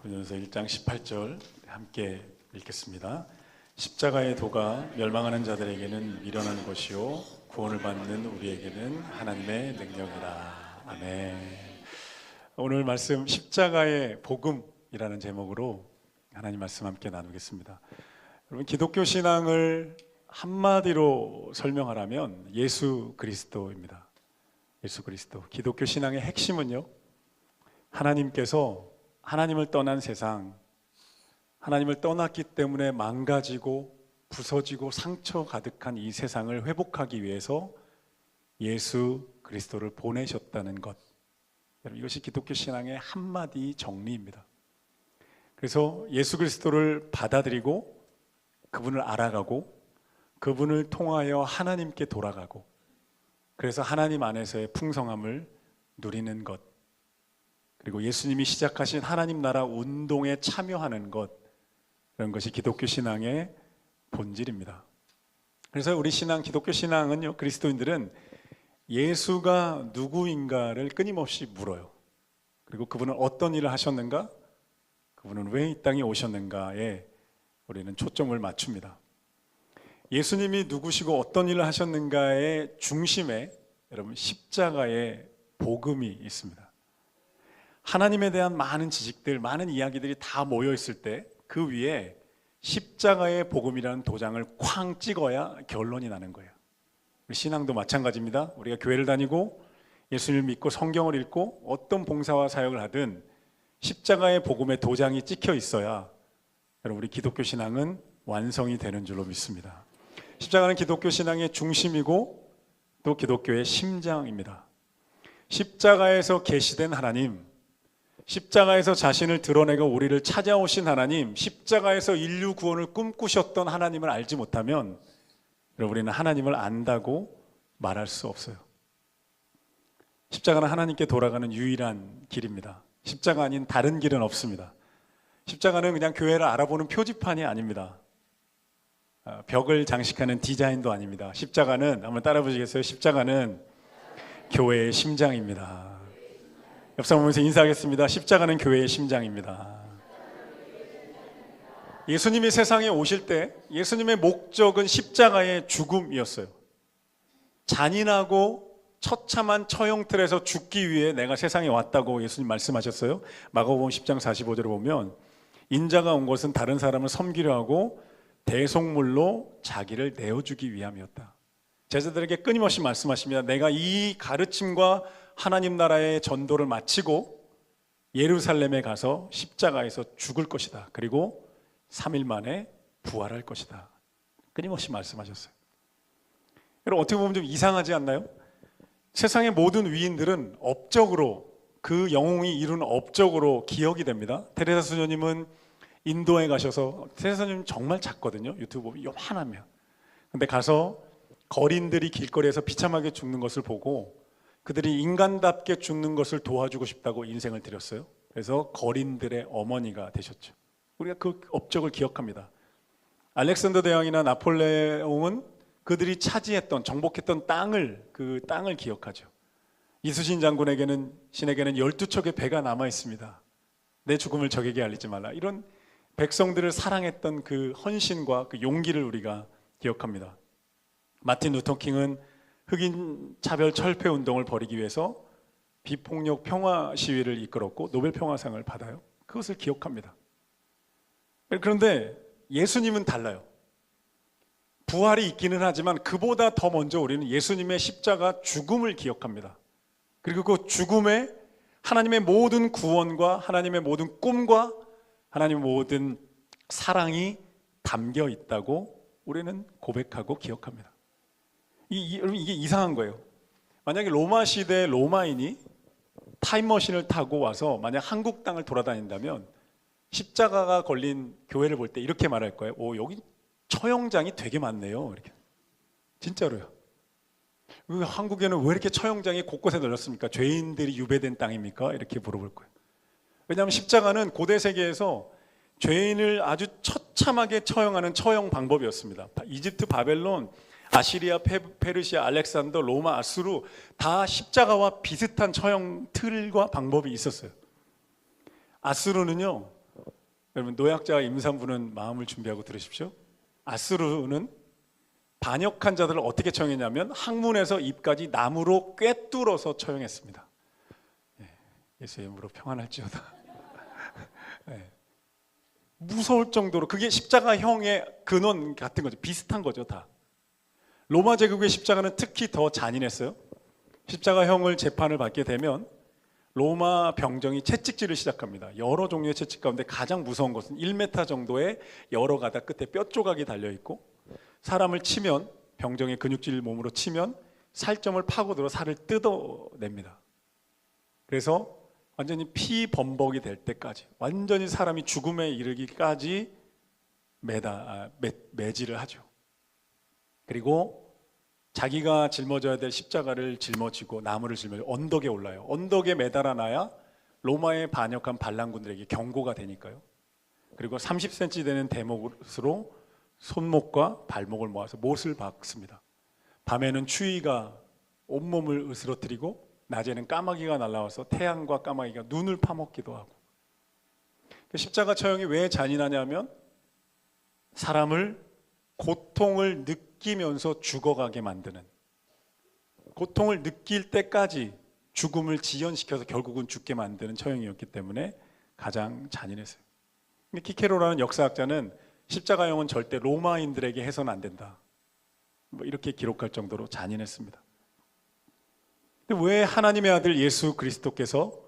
고린도서 1장 18절 함께 읽겠습니다. 십자가의 도가 멸망하는 자들에게는 미련한 것이요 구원을 받는 우리에게는 하나님의 능력이라. 아멘. 오늘 말씀 십자가의 복음이라는 제목으로 하나님 말씀 함께 나누겠습니다. 여러분, 기독교 신앙을 한마디로 설명하라면 예수 그리스도입니다. 예수 그리스도. 기독교 신앙의 핵심은요, 하나님께서 하나님을 떠난 세상, 하나님을 떠났기 때문에 망가지고 부서지고 상처 가득한 이 세상을 회복하기 위해서 예수 그리스도를 보내셨다는 것. 여러분, 이것이 기독교 신앙의 한마디 정리입니다. 그래서 예수 그리스도를 받아들이고 그분을 알아가고 그분을 통하여 하나님께 돌아가고, 그래서 하나님 안에서의 풍성함을 누리는 것, 그리고 예수님이 시작하신 하나님 나라 운동에 참여하는 것, 이런 것이 기독교 신앙의 본질입니다. 그래서 우리 신앙, 기독교 신앙은요, 그리스도인들은 예수가 누구인가를 끊임없이 물어요. 그리고 그분은 어떤 일을 하셨는가, 그분은 왜 이 땅에 오셨는가에 우리는 초점을 맞춥니다. 예수님이 누구시고 어떤 일을 하셨는가의 중심에 여러분 십자가의 복음이 있습니다. 하나님에 대한 많은 지식들, 많은 이야기들이 다 모여 있을 때 그 위에 십자가의 복음이라는 도장을 쾅 찍어야 결론이 나는 거예요. 우리 신앙도 마찬가지입니다. 우리가 교회를 다니고 예수님을 믿고 성경을 읽고 어떤 봉사와 사역을 하든 십자가의 복음의 도장이 찍혀 있어야 여러분, 우리 기독교 신앙은 완성이 되는 줄로 믿습니다. 십자가는 기독교 신앙의 중심이고 또 기독교의 심장입니다. 십자가에서 계시된 하나님, 십자가에서 자신을 드러내고 우리를 찾아오신 하나님, 십자가에서 인류 구원을 꿈꾸셨던 하나님을 알지 못하면 여러분, 우리는 하나님을 안다고 말할 수 없어요. 십자가는 하나님께 돌아가는 유일한 길입니다. 십자가 아닌 다른 길은 없습니다. 십자가는 그냥 교회를 알아보는 표지판이 아닙니다. 벽을 장식하는 디자인도 아닙니다. 십자가는, 한번 따라 보시겠어요? 십자가는 교회의 심장입니다. 옆 사람 보면서 인사하겠습니다. 십자가는 교회의 심장입니다. 예수님이 세상에 오실 때 예수님의 목적은 십자가의 죽음이었어요. 잔인하고 처참한 처형틀에서 죽기 위해 내가 세상에 왔다고 예수님 말씀하셨어요. 마가복음 10장 45절을 보면 인자가 온 것은 다른 사람을 섬기려 하고 대속물로 자기를 내어주기 위함이었다. 제자들에게 끊임없이 말씀하십니다. 내가 이 가르침과 하나님 나라의 전도를 마치고 예루살렘에 가서 십자가에서 죽을 것이다. 그리고 3일 만에 부활할 것이다. 끊임없이 말씀하셨어요. 여러분, 어떻게 보면 좀 이상하지 않나요? 세상의 모든 위인들은 업적으로, 그 영웅이 이룬 업적으로 기억이 됩니다. 테레사 수녀님은 인도에 가셔서, 테레사 수녀님 정말 작거든요. 유튜브 보면 요만하면. 근데 가서 거린들이 길거리에서 비참하게 죽는 것을 보고 그들이 인간답게 죽는 것을 도와주고 싶다고 인생을 드렸어요. 그래서 거린들의 어머니가 되셨죠. 우리가 그 업적을 기억합니다. 알렉산더 대왕이나 나폴레옹은 그들이 차지했던, 정복했던 땅을, 그 땅을 기억하죠. 이수신 장군에게는, 신에게는 12척의 배가 남아 있습니다. 내 죽음을 적에게 알리지 말라. 이런 백성들을 사랑했던 그 헌신과 그 용기를 우리가 기억합니다. 마틴 루터 킹은 흑인 차별 철폐 운동을 벌이기 위해서 비폭력 평화 시위를 이끌었고 노벨 평화상을 받아요. 그것을 기억합니다. 그런데 예수님은 달라요. 부활이 있기는 하지만 그보다 더 먼저 우리는 예수님의 십자가 죽음을 기억합니다. 그리고 그 죽음에 하나님의 모든 구원과 하나님의 모든 꿈과 하나님의 모든 사랑이 담겨 있다고 우리는 고백하고 기억합니다. 여러분, 이게 이상한 거예요. 만약에 로마 시대 로마인이 타임머신을 타고 와서 만약 한국 땅을 돌아다닌다면 십자가가 걸린 교회를 볼 때 이렇게 말할 거예요. 오, 여기 처형장이 되게 많네요. 이렇게. 진짜로요. 한국에는 왜 이렇게 처형장이 곳곳에 널렸습니까? 죄인들이 유배된 땅입니까? 이렇게 물어볼 거예요. 왜냐하면 십자가는 고대 세계에서 죄인을 아주 처참하게 처형하는 처형 방법이었습니다. 이집트, 바벨론, 아시리아, 페르시아, 알렉산더, 로마, 아수르 다 십자가와 비슷한 처형 틀과 방법이 있었어요. 아수르는요, 여러분, 노약자와 임산부는 마음을 준비하고 들으십시오. 아수르는 반역한 자들을 어떻게 처형했냐면 항문에서 입까지 나무로 꿰뚫어서 처형했습니다. 예수의 이름으로 평안할지어다. 무서울 정도로, 그게 십자가형의 근원 같은 거죠. 비슷한 거죠, 다. 로마 제국의 십자가는 특히 더 잔인했어요. 십자가형을 재판을 받게 되면 로마 병정이 채찍질을 시작합니다. 여러 종류의 채찍 가운데 가장 무서운 것은 1m 정도의 여러 가닥 끝에 뼈 조각이 달려있고, 사람을 치면, 병정의 근육질 몸으로 치면 살점을 파고들어 살을 뜯어냅니다. 그래서 완전히 피범벅이 될 때까지, 완전히 사람이 죽음에 이르기까지 매질을 하죠. 그리고 자기가 짊어져야 될 십자가를 짊어지고 나무를 짊어지고 언덕에 올라요. 언덕에 매달아 놔야 로마에 반역한 반란군들에게 경고가 되니까요. 그리고 30cm 되는 대못으로 손목과 발목을 모아서 못을 박습니다. 밤에는 추위가 온몸을 으스러뜨리고 낮에는 까마귀가 날아와서 태양과 까마귀가 눈을 파먹기도 하고. 십자가 처형이 왜 잔인하냐면 사람을 고통을 느끼면서 죽어가게 만드는, 고통을 느낄 때까지 죽음을 지연시켜서 결국은 죽게 만드는 처형이었기 때문에 가장 잔인했어요. 근데 키케로라는 역사학자는 십자가형은 절대 로마인들에게 해서는 안 된다, 이렇게 기록할 정도로 잔인했습니다. 근데 왜 하나님의 아들 예수 그리스도께서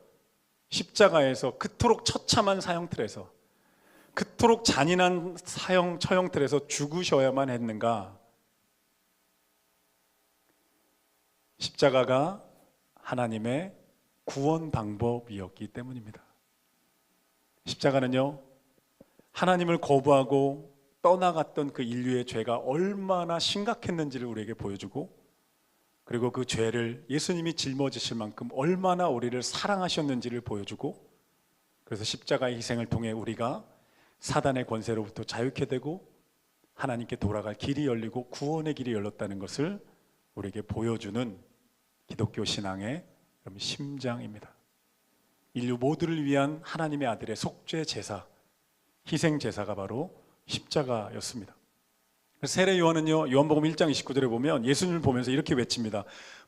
십자가에서 그토록 처참한 사형틀에서, 그토록 잔인한 처형틀에서 죽으셔야만 했는가? 십자가가 하나님의 구원 방법이었기 때문입니다. 십자가는요, 하나님을 거부하고 떠나갔던 그 인류의 죄가 얼마나 심각했는지를 우리에게 보여주고, 그리고 그 죄를 예수님이 짊어지실 만큼 얼마나 우리를 사랑하셨는지를 보여주고, 그래서 십자가의 희생을 통해 우리가 사단의 권세로부터 자유케 되고 하나님께 돌아갈 길이 열리고 구원의 길이 열렸다는 것을 우리에게 보여주는 기독교 신앙의 심장입니다. 인류 모두를 위한 하나님의 아들의 속죄 제사, 희생 제사가 바로 십자가였습니다. 세례 요한은요, 요한복음 1장 29절에 보면 예수님을 보면서 이렇게 외칩니다.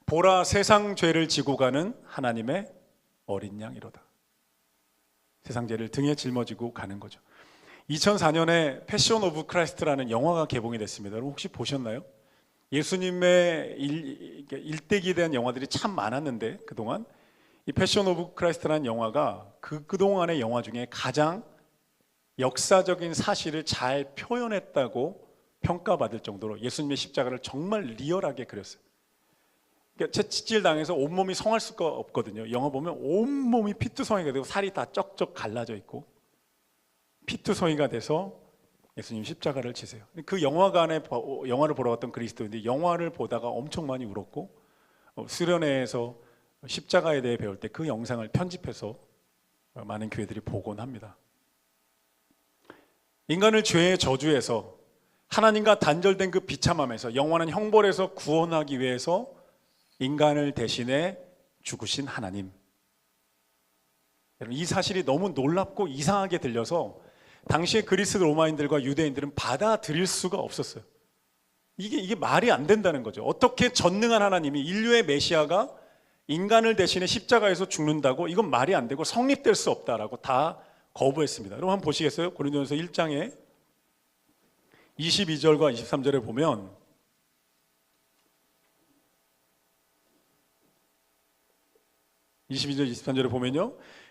보라, 세상 죄를 지고 가는 하나님의 어린 양이로다. 세상 죄를 등에 짊어지고 가는 거죠. 2004년에 패션 오브 크라이스트라는 영화가 개봉이 됐습니다. 여러분 혹시 보셨나요? 예수님의 일대기에 대한 영화들이 참 많았는데 그동안 이 패션 오브 크라이스트라는 영화가 그동안의 영화 중에 가장 역사적인 사실을 잘 표현했다고 평가받을 정도로 예수님의 십자가를 정말 리얼하게 그렸어요. 그러니까 채찍질 당해서 온몸이 성할 수가 없거든요. 영화 보면 온몸이 피투성이가 되고 살이 다 쩍쩍 갈라져 있고 피투성이가 돼서 예수님 십자가를 지세요. 그 영화관에 영화를 보러 갔던 그리스도인들이 영화를 보다가 엄청 많이 울었고, 수련회에서 십자가에 대해 배울 때 그 영상을 편집해서 많은 교회들이 보곤 합니다. 인간을 죄의 저주에서, 하나님과 단절된 그 비참함에서, 영원한 형벌에서 구원하기 위해서 인간을 대신해 죽으신 하나님. 이 사실이 너무 놀랍고 이상하게 들려서 당시에 그리스 로마인들과 유대인들은 받아들일 수가 없었어요. 이게 말이 안 된다는 거죠. 어떻게 전능한 하나님이, 인류의 메시아가 인간을 대신해 십자가에서 죽는다고? 이건 말이 안 되고 성립될 수 없다라고 다 거부했습니다. 여러분 한번 보시겠어요? 고린도전서 1장에 22절과 23절에 보면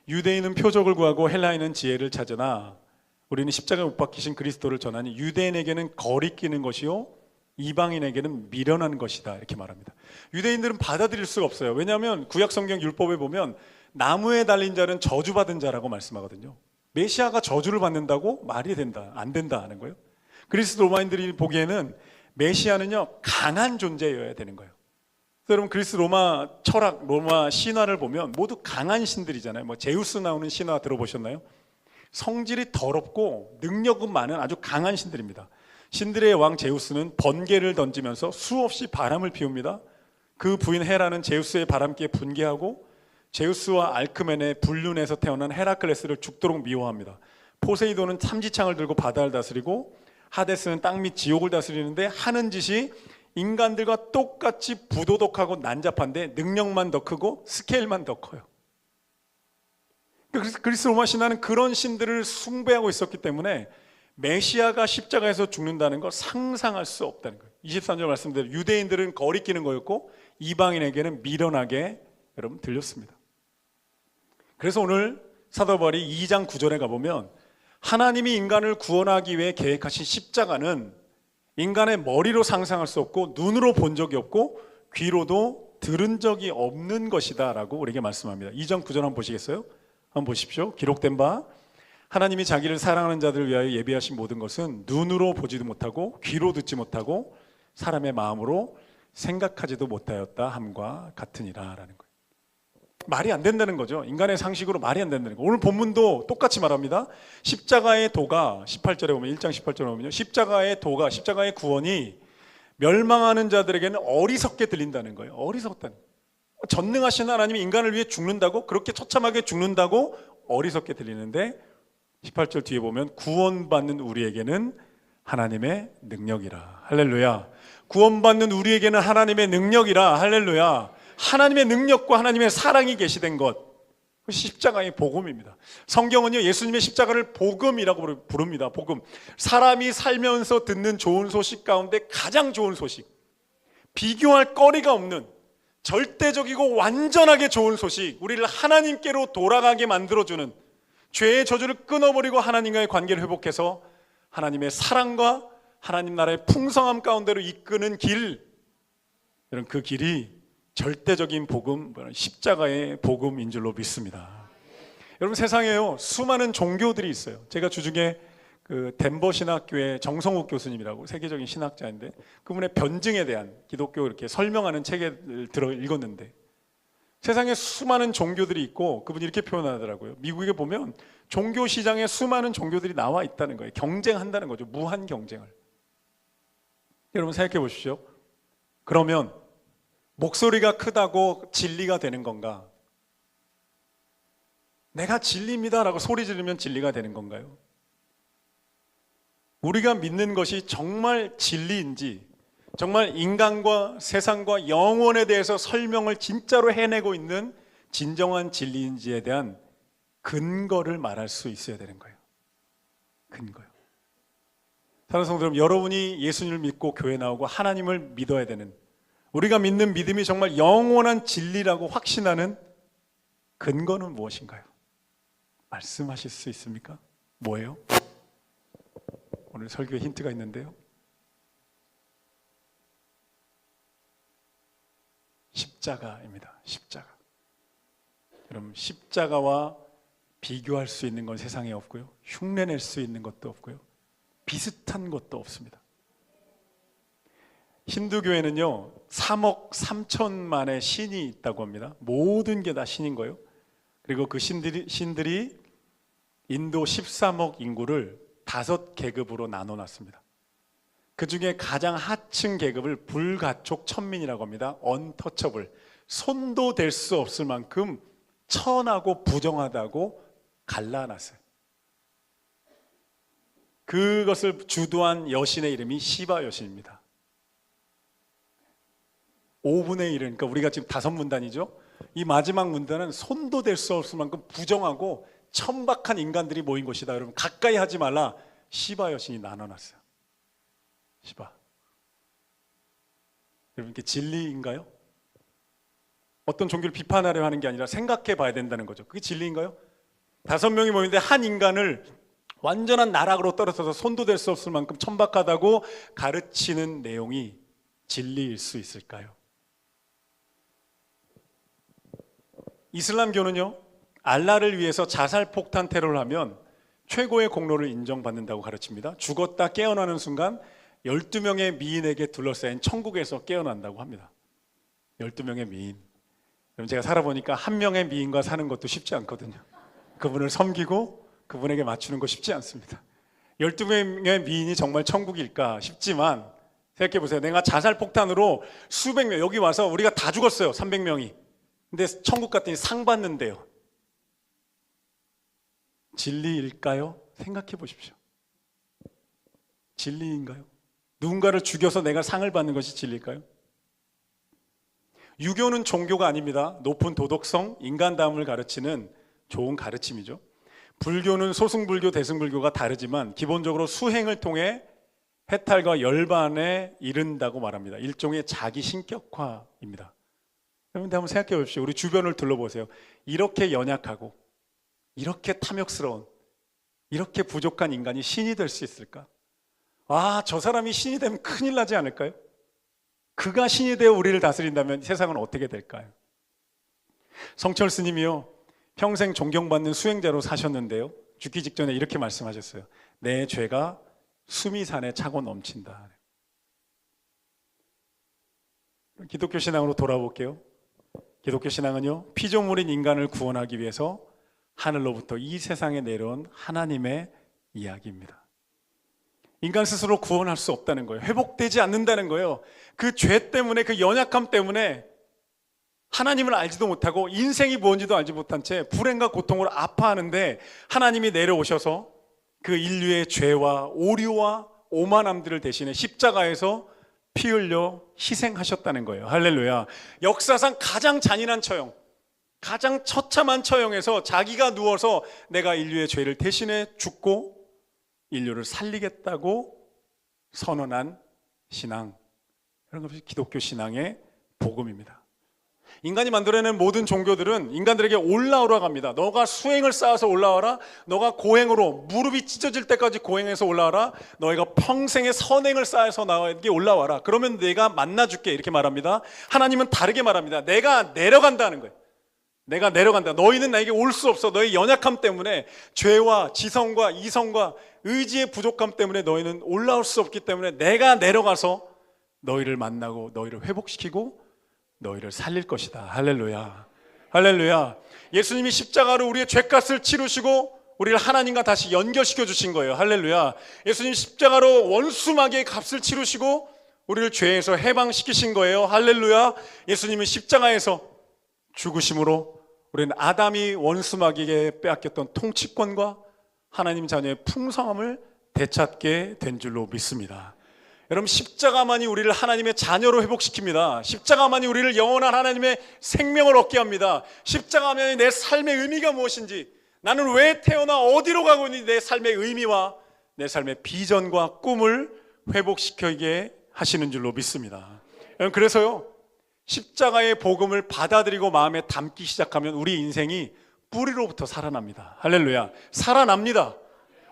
유대인은 표적을 구하고 헬라인은 지혜를 찾으나 우리는 십자가에 못 박히신 그리스도를 전하니 유대인에게는 거리끼는 것이요 이방인에게는 미련한 것이다, 이렇게 말합니다. 유대인들은 받아들일 수가 없어요. 왜냐하면 구약 성경 율법에 보면 나무에 달린 자는 저주받은 자라고 말씀하거든요. 메시아가 저주를 받는다고? 말이 된다, 안 된다 하는 거예요. 그리스 로마인들이 보기에는 메시아는요 강한 존재여야 되는 거예요. 여러분 그리스 로마 철학, 로마 신화를 보면 모두 강한 신들이잖아요. 뭐 제우스 나오는 신화 들어보셨나요? 성질이 더럽고 능력은 많은 아주 강한 신들입니다. 신들의 왕 제우스는 번개를 던지면서 수없이 바람을 피웁니다. 그 부인 헤라는 제우스의 바람기에 분개하고 제우스와 알크멘의 불륜에서 태어난 헤라클레스를 죽도록 미워합니다. 포세이돈은 삼지창을 들고 바다를 다스리고 하데스는 땅 및 지옥을 다스리는데 하는 짓이 인간들과 똑같이 부도덕하고 난잡한데 능력만 더 크고 스케일만 더 커요. 그래서 그리스 로마 신화는 그런 신들을 숭배하고 있었기 때문에 메시아가 십자가에서 죽는다는 걸 상상할 수 없다는 거예요. 23절 말씀대로 유대인들은 거리끼는 거였고 이방인에게는 미련하게 여러분 들렸습니다. 그래서 오늘 사도 바울이 2장 9절에 가보면 하나님이 인간을 구원하기 위해 계획하신 십자가는 인간의 머리로 상상할 수 없고 눈으로 본 적이 없고 귀로도 들은 적이 없는 것이다 라고 우리에게 말씀합니다. 2장 9절 한번 보시겠어요? 한번 보십시오. 기록된 바 하나님이 자기를 사랑하는 자들을 위하여 예비하신 모든 것은 눈으로 보지도 못하고 귀로 듣지 못하고 사람의 마음으로 생각하지도 못하였다 함과 같으니라 라는 거예요. 말이 안 된다는 거죠. 인간의 상식으로 말이 안 된다는 거예요. 오늘 본문도 똑같이 말합니다. 십자가의 도가 18절에 보면 1장 18절에 보면요. 십자가의 도가 십자가의 구원이 멸망하는 자들에게는 어리석게 들린다는 거예요. 어리석다는 거예요. 전능하신 하나님이 인간을 위해 죽는다고 그렇게 처참하게 죽는다고 어리석게 들리는데 18절 뒤에 보면 구원받는 우리에게는 하나님의 능력이라. 할렐루야. 구원받는 우리에게는 하나님의 능력이라. 할렐루야. 하나님의 능력과 하나님의 사랑이 계시된 것, 십자가의 복음입니다. 성경은요 예수님의 십자가를 복음이라고 부릅니다. 복음. 사람이 살면서 듣는 좋은 소식 가운데 가장 좋은 소식, 비교할 거리가 없는 절대적이고 완전하게 좋은 소식, 우리를 하나님께로 돌아가게 만들어주는, 죄의 저주를 끊어버리고 하나님과의 관계를 회복해서 하나님의 사랑과 하나님 나라의 풍성함 가운데로 이끄는 길, 이런 그 길이 절대적인 복음, 십자가의 복음인 줄로 믿습니다. 여러분 세상에요 수많은 종교들이 있어요. 제가 주중에 그 덴버 신학교의 정성욱 교수님이라고 세계적인 신학자인데 그분의 변증에 대한 기독교 이렇게 설명하는 책을 들어 읽었는데 세상에 수많은 종교들이 있고 그분이 이렇게 표현하더라고요. 미국에 보면 종교 시장에 수많은 종교들이 나와 있다는 거예요. 경쟁한다는 거죠. 무한 경쟁을. 여러분 생각해 보십시오. 그러면 목소리가 크다고 진리가 되는 건가? 내가 진리입니다라고 소리 지르면 진리가 되는 건가요? 우리가 믿는 것이 정말 진리인지, 정말 인간과 세상과 영혼에 대해서 설명을 진짜로 해내고 있는 진정한 진리인지에 대한 근거를 말할 수 있어야 되는 거예요. 근거요. 사랑하는 성도 여러분, 여러분이 예수님을 믿고 교회 나오고 하나님을 믿어야 되는, 우리가 믿는 믿음이 정말 영원한 진리라고 확신하는 근거는 무엇인가요? 말씀하실 수 있습니까? 뭐예요? 오늘 설교에 힌트가 있는데요. 십자가입니다. 십자가. 여러분 십자가와 비교할 수 있는 건 세상에 없고요. 흉내낼 수 있는 것도 없고요. 비슷한 것도 없습니다. 힌두교에는요 3억 3천만의 신이 있다고 합니다. 모든 게 다 신인 거예요. 그리고 그 신들이 인도 13억 인구를 5계급으로 나눠놨습니다. 그 중에 가장 하층 계급을 불가촉 천민이라고 합니다. 언터처블, 손도 댈 수 없을 만큼 천하고 부정하다고 갈라놨어요. 그것을 주도한 여신의 이름이 시바 여신입니다. 5분의 1은, 그러니까 우리가 지금 5문단이죠. 이 마지막 문단은 손도 댈 수 없을 만큼 부정하고 천박한 인간들이 모인 곳이다. 여러분 가까이 하지 말라. 시바 여신이 나눠놨어요. 시바. 여러분 이게 진리인가요? 어떤 종교를 비판하려 하는 게 아니라 생각해 봐야 된다는 거죠. 그게 진리인가요? 5명이 모이는데 한 인간을 완전한 나락으로 떨어져서 손도 댈 수 없을 만큼 천박하다고 가르치는 내용이 진리일 수 있을까요? 이슬람교는요 알라를 위해서 자살폭탄 테러를 하면 최고의 공로를 인정받는다고 가르칩니다. 죽었다 깨어나는 순간 12명의 미인에게 둘러싸인 천국에서 깨어난다고 합니다. 12명의 미인. 여러분 제가 살아보니까 한 명의 미인과 사는 것도 쉽지 않거든요. 그분을 섬기고 그분에게 맞추는 거 쉽지 않습니다. 12명의 미인이 정말 천국일까 싶지만 생각해 보세요. 내가 자살폭탄으로 수백 명, 여기 와서 우리가 다 죽었어요. 300명이. 근데 천국 갔더니 상 받는데요. 진리일까요? 생각해 보십시오. 진리인가요? 누군가를 죽여서 내가 상을 받는 것이 진리일까요? 유교는 종교가 아닙니다. 높은 도덕성, 인간다움을 가르치는 좋은 가르침이죠. 불교는 소승불교, 대승불교가 다르지만 기본적으로 수행을 통해 해탈과 열반에 이른다고 말합니다. 일종의 자기 신격화입니다. 여러분들 한번 생각해 보십시오. 우리 주변을 둘러보세요. 이렇게 연약하고 이렇게 탐욕스러운 이렇게 부족한 인간이 신이 될 수 있을까? 아, 저 사람이 신이 되면 큰일 나지 않을까요? 그가 신이 되어 우리를 다스린다면 세상은 어떻게 될까요? 성철 스님이요, 평생 존경받는 수행자로 사셨는데요, 죽기 직전에 이렇게 말씀하셨어요. 내 죄가 수미산에 차고 넘친다. 기독교 신앙으로 돌아볼게요. 기독교 신앙은요, 피조물인 인간을 구원하기 위해서 하늘로부터 이 세상에 내려온 하나님의 이야기입니다. 인간 스스로 구원할 수 없다는 거예요. 회복되지 않는다는 거예요. 그 죄 때문에, 그 연약함 때문에 하나님을 알지도 못하고 인생이 뭔지도 알지 못한 채 불행과 고통으로 아파하는데 하나님이 내려오셔서 그 인류의 죄와 오류와 오만함들을 대신해 십자가에서 피 흘려 희생하셨다는 거예요. 할렐루야. 역사상 가장 잔인한 처형, 가장 처참한 처형에서 자기가 누워서 내가 인류의 죄를 대신해 죽고 인류를 살리겠다고 선언한 신앙, 이런 것이 기독교 신앙의 복음입니다. 인간이 만들어낸 모든 종교들은 인간들에게 올라오라고 합니다. 너가 수행을 쌓아서 올라와라. 너가 고행으로 무릎이 찢어질 때까지 고행해서 올라와라. 너희가 평생의 선행을 쌓아서 나에게 올라와라. 그러면 내가 만나줄게, 이렇게 말합니다. 하나님은 다르게 말합니다. 내가 내려간다는 거예요. 내가 내려간다. 너희는 나에게 올 수 없어. 너희 연약함 때문에, 죄와 지성과 이성과 의지의 부족함 때문에 너희는 올라올 수 없기 때문에 내가 내려가서 너희를 만나고 너희를 회복시키고 너희를 살릴 것이다. 할렐루야. 할렐루야. 예수님이 십자가로 우리의 죄값을 치르시고 우리를 하나님과 다시 연결시켜 주신 거예요. 할렐루야. 예수님 십자가로 원수마귀의 값을 치르시고 우리를 죄에서 해방시키신 거예요. 할렐루야. 예수님은 십자가에서 죽으심으로 우리는 아담이 원수마귀에게 빼앗겼던 통치권과 하나님 자녀의 풍성함을 되찾게 된 줄로 믿습니다. 여러분, 십자가만이 우리를 하나님의 자녀로 회복시킵니다. 십자가만이 우리를 영원한 하나님의 생명을 얻게 합니다. 십자가만이 내 삶의 의미가 무엇인지, 나는 왜 태어나 어디로 가고 있는지 내 삶의 의미와 내 삶의 비전과 꿈을 회복시키게 하시는 줄로 믿습니다. 여러분, 그래서요, 십자가의 복음을 받아들이고 마음에 담기 시작하면 우리 인생이 뿌리로부터 살아납니다. 할렐루야. 살아납니다.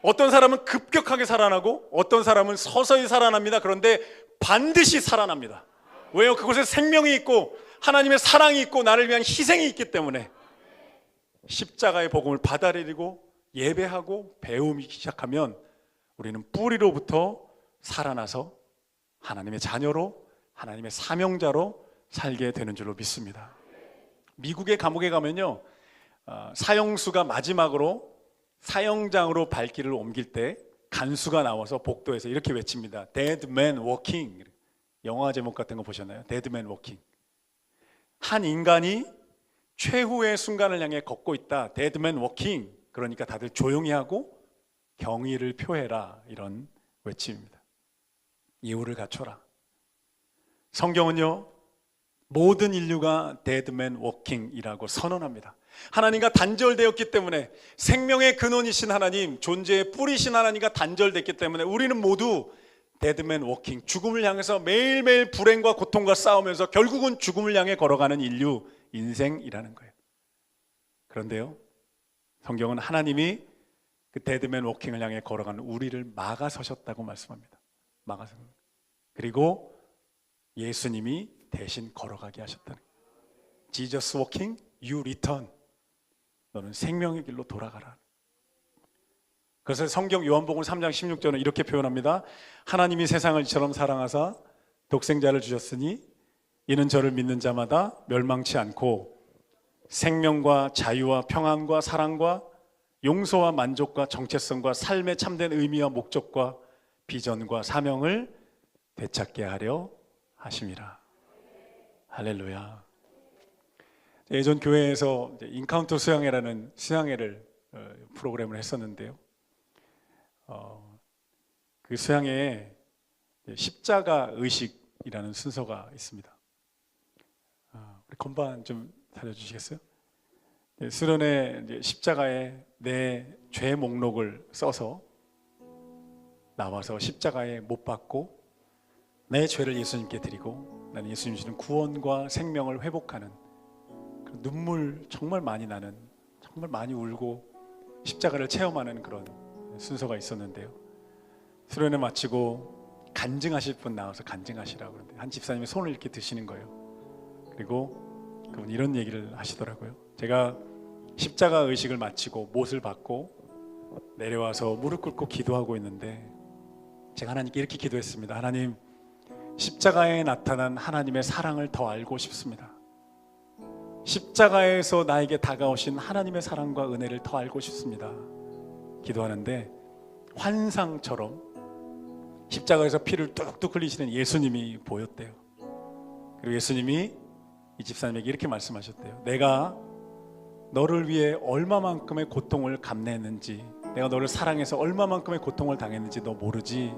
어떤 사람은 급격하게 살아나고 어떤 사람은 서서히 살아납니다. 그런데 반드시 살아납니다. 왜요? 그곳에 생명이 있고 하나님의 사랑이 있고 나를 위한 희생이 있기 때문에 십자가의 복음을 받아들이고 예배하고 배우기 시작하면 우리는 뿌리로부터 살아나서 하나님의 자녀로, 하나님의 사명자로 살게 되는 줄로 믿습니다. 미국의 감옥에 가면요, 사형수가 마지막으로 사형장으로 발길을 옮길 때 간수가 나와서 복도에서 이렇게 외칩니다. Dead man walking. 영화 제목 같은 거 보셨나요? Dead man walking. 한 인간이 최후의 순간을 향해 걷고 있다. Dead man walking. 그러니까 다들 조용히 하고 경의를 표해라, 이런 외침입니다. 예우를 갖춰라. 성경은요, 모든 인류가 Dead man walking이라고 선언합니다. 하나님과 단절되었기 때문에, 생명의 근원이신 하나님, 존재의 뿌리신 하나님과 단절됐기 때문에 우리는 모두 Dead man walking, 죽음을 향해서 매일매일 불행과 고통과 싸우면서 결국은 죽음을 향해 걸어가는 인류 인생이라는 거예요. 그런데요, 성경은 하나님이 그 Dead man walking을 향해 걸어가는 우리를 막아서셨다고 말씀합니다. 막아서. 그리고 예수님이 대신 걸어가게 하셨다는 거예요. Jesus walking, you return. 너는 생명의 길로 돌아가라. 그래서 성경 요한복음 3장 16절은 이렇게 표현합니다. 하나님이 세상을 이처럼 사랑하사 독생자를 주셨으니 이는 저를 믿는 자마다 멸망치 않고 생명과 자유와 평안과 사랑과 용서와 만족과 정체성과 삶의 참된 의미와 목적과 비전과 사명을 되찾게 하려 하심이라. 할렐루야. 예전 교회에서 인카운터 수양회라는 수양회를 프로그램을 했었는데요, 그 수양회에 십자가 의식이라는 순서가 있습니다. 우리 건반 좀 살려주시겠어요? 수련회 이제 십자가에 내 죄 목록을 써서 나와서 십자가에 못 박고 내 죄를 예수님께 드리고 나는 예수님 주시는 구원과 생명을 회복하는 눈물 정말 많이 나는, 정말 많이 울고 십자가를 체험하는 그런 순서가 있었는데요. 수련회 마치고 간증하실 분 나와서 간증하시라고 그러는데 한 집사님이 손을 이렇게 드시는 거예요. 그리고 그분 이런 얘기를 하시더라고요. 제가 십자가 의식을 마치고 못을 받고 내려와서 무릎 꿇고 기도하고 있는데 제가 하나님께 이렇게 기도했습니다. 하나님, 십자가에 나타난 하나님의 사랑을 더 알고 싶습니다. 십자가에서 나에게 다가오신 하나님의 사랑과 은혜를 더 알고 싶습니다. 기도하는데 환상처럼 십자가에서 피를 뚝뚝 흘리시는 예수님이 보였대요. 그리고 예수님이 이 집사님에게 이렇게 말씀하셨대요. 내가 너를 위해 얼마만큼의 고통을 감내했는지, 내가 너를 사랑해서 얼마만큼의 고통을 당했는지 너 모르지?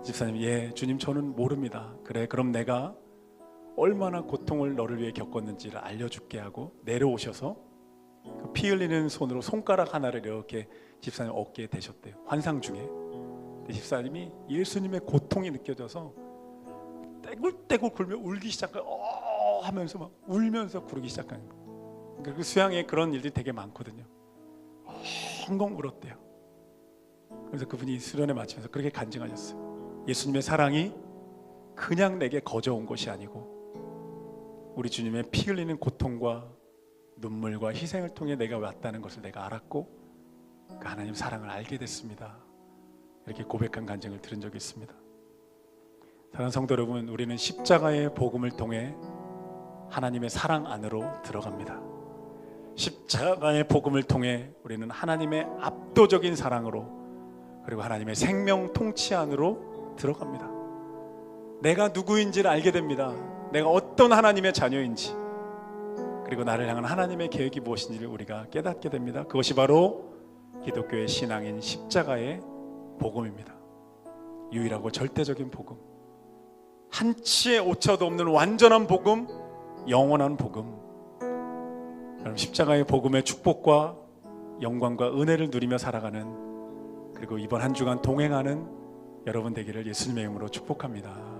집사님이 예 주님 저는 모릅니다. 그래 그럼 내가 얼마나 고통을 너를 위해 겪었는지를 알려줄게 하고 내려오셔서 그 피 흘리는 손으로 손가락 하나를 이렇게 집사님 어깨에 대셨대요. 환상 중에. 집사님이 예수님의 고통이 느껴져서 떼굴떼굴 굴며 울기 시작해요. 하면서 막 울면서 구르기 시작하는 거예요. 그 수양에 그런 일들이 되게 많거든요. 엉엉 울었대요. 그래서 그분이 수련회 마치면서 그렇게 간증하셨어요. 예수님의 사랑이 그냥 내게 거저온 것이 아니고 우리 주님의 피 흘리는 고통과 눈물과 희생을 통해 내가 왔다는 것을 내가 알았고 그 하나님 사랑을 알게 됐습니다. 이렇게 고백한 간증을 들은 적이 있습니다. 사랑하는 성도 여러분, 우리는 십자가의 복음을 통해 하나님의 사랑 안으로 들어갑니다. 십자가의 복음을 통해 우리는 하나님의 압도적인 사랑으로 그리고 하나님의 생명 통치 안으로 들어갑니다. 내가 누구인지를 알게 됩니다. 내가 어떤 하나님의 자녀인지 그리고 나를 향한 하나님의 계획이 무엇인지를 우리가 깨닫게 됩니다. 그것이 바로 기독교의 신앙인 십자가의 복음입니다. 유일하고 절대적인 복음, 한치의 오차도 없는 완전한 복음, 영원한 복음. 여러분 십자가의 복음의 축복과 영광과 은혜를 누리며 살아가는 그리고 이번 한 주간 동행하는 여러분 되기를 예수님의 이름으로 축복합니다.